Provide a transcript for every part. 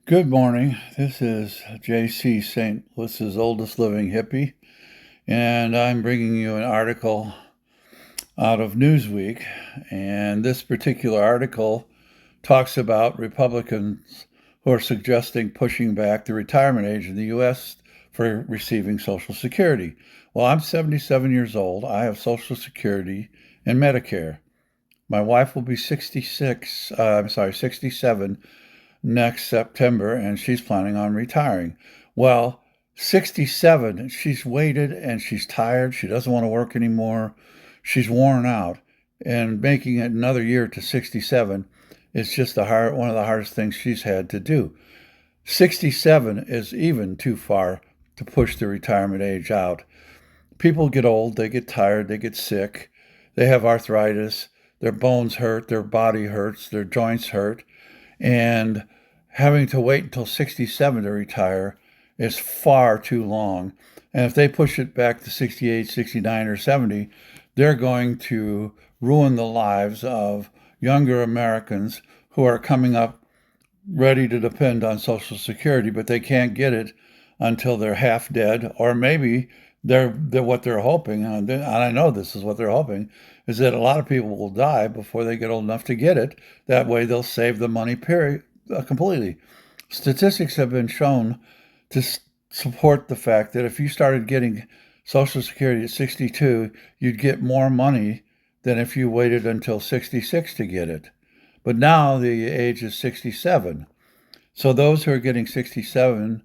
Good morning. This is J.C. St. Louis's oldest living hippie, and I'm bringing you an article out of Newsweek. And this particular article talks about Republicans who are suggesting pushing back the retirement age in the U.S. for receiving Social Security. Well, I'm 77 years old. I have Social Security and Medicare. My wife will be 67 next September, and she's planning on retiring. Well, 67, she's waited and she's tired. She doesn't want to work anymore. She's worn out. And making it another year to 67 is just one of the hardest things she's had to do. 67 is even too far to push the retirement age out. People get old, they get tired, they get sick, they have arthritis, their bones hurt, their body hurts, their joints hurt, and having to wait until 67 to retire is far too long. And if they push it back to 68, 69, or 70, they're going to ruin the lives of younger Americans who are coming up ready to depend on Social Security, but they can't get it until they're half dead, or maybe they're what they're hoping, and I know this is what they're hoping, is that a lot of people will die before they get old enough to get it. That way they'll save the money completely. Statistics have been shown to support the fact that if you started getting Social Security at 62, you'd get more money than if you waited until 66 to get it. But now the age is 67. So those who are getting 67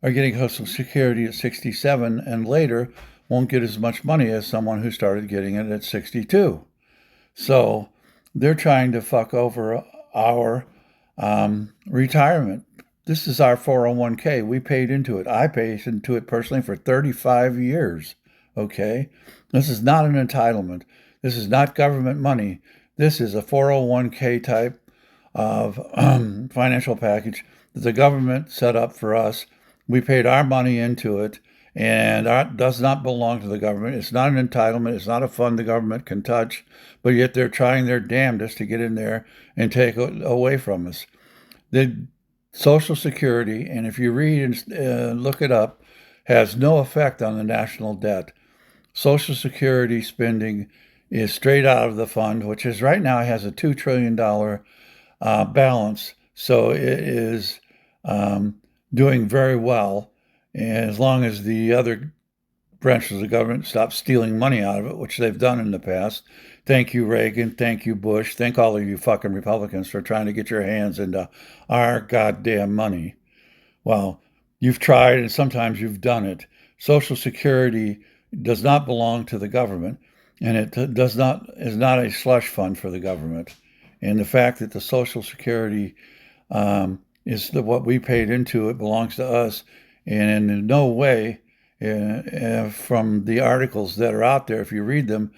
are getting Social Security at 67 and later won't get as much money as someone who started getting it at 62. So they're trying to fuck over our retirement. This is our 401k. We paid into it. I paid into it personally for 35 years. Okay? This is not an entitlement. This is not government money. This is a 401k type of financial package that the government set up for us. We paid our money into it, and that does not belong to the government. It's not an entitlement. It's not a fund the government can touch, but yet they're trying their damnedest to get in there and take it away from us. The Social Security, and if you read and look it up, has no effect on the national debt. Social Security spending is straight out of the fund, which is right now has a $2 trillion balance. So it is doing very well. And as long as the other branches of the government stop stealing money out of it, which they've done in the past. Thank you, Reagan. Thank you, Bush. Thank all of you fucking Republicans for trying to get your hands into our goddamn money. Well, you've tried and sometimes you've done it. Social Security does not belong to the government, and it is not a slush fund for the government. And the fact that the Social Security is what we paid into it belongs to us, and in no way, from the articles that are out there, if you read them,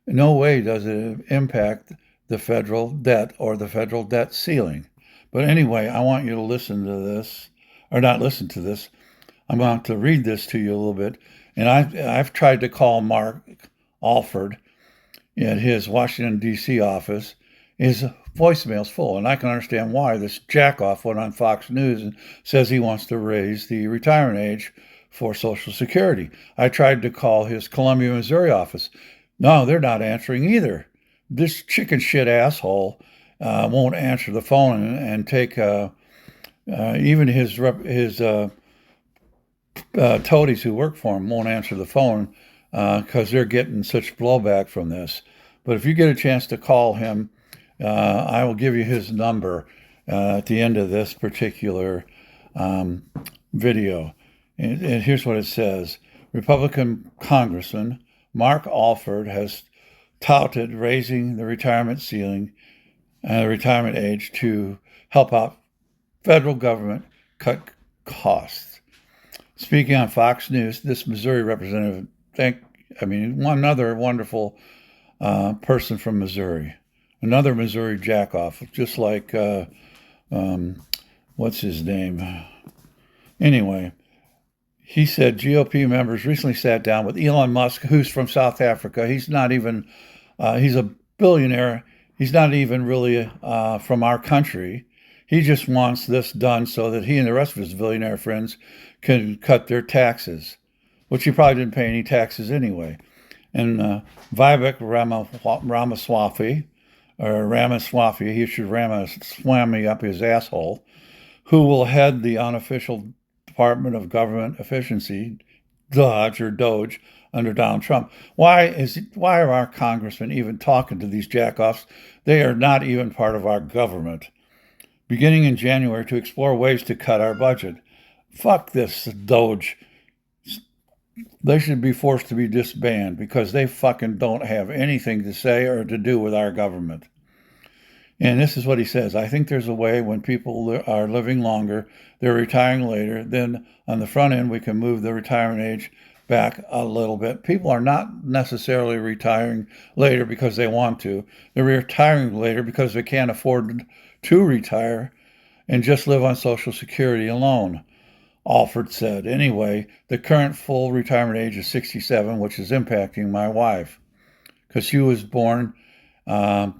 in no way does it impact the federal debt or the federal debt ceiling. But anyway, I want you to listen to this, or not listen to this. I'm going to read this to you a little bit. And I've tried to call Mark Alford at his Washington, D.C. office. His voicemail's full, and I can understand why. This jackoff went on Fox News and says he wants to raise the retirement age for Social Security. I tried to call his Columbia, Missouri office. No, they're not answering either. This chicken shit asshole won't answer the phone and take even his toadies who work for him won't answer the phone because they're getting such blowback from this. But if you get a chance to call him, I will give you his number at the end of this particular video. And here's what it says. Republican Congressman Mark Alford has touted raising the retirement ceiling and the retirement age to help out federal government cut costs. Speaking on Fox News, this Missouri representative, another wonderful person from Missouri, another Missouri jackoff, just like, what's his name? Anyway, he said GOP members recently sat down with Elon Musk, who's from South Africa. He's not even, he's a billionaire. He's not even really from our country. He just wants this done so that he and the rest of his billionaire friends can cut their taxes, which he probably didn't pay any taxes anyway. And Vivek Ramaswamy, he should Ramaswamy up his asshole, who will head the unofficial Department of Government Efficiency, DOGE, under Donald Trump. Why are our congressmen even talking to these jackoffs? They are not even part of our government. Beginning in January to explore ways to cut our budget. Fuck this DOGE. They should be forced to be disbanded because they fucking don't have anything to say or to do with our government. And this is what he says. I think there's a way when people are living longer, they're retiring later, then on the front end we can move the retirement age back a little bit. People are not necessarily retiring later because they want to. They're retiring later because they can't afford to retire and just live on Social Security alone, Alford said. Anyway, the current full retirement age is 67, which is impacting my wife because she was born in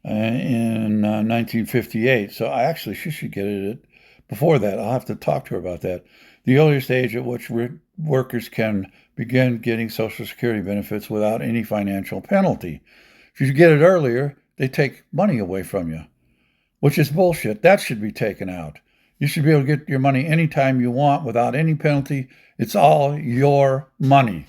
1958. So she should get it before that. I'll have to talk to her about that. The earliest age at which workers can begin getting Social Security benefits without any financial penalty. If you get it earlier, they take money away from you, which is bullshit. That should be taken out. You should be able to get your money anytime you want without any penalty. It's all your money.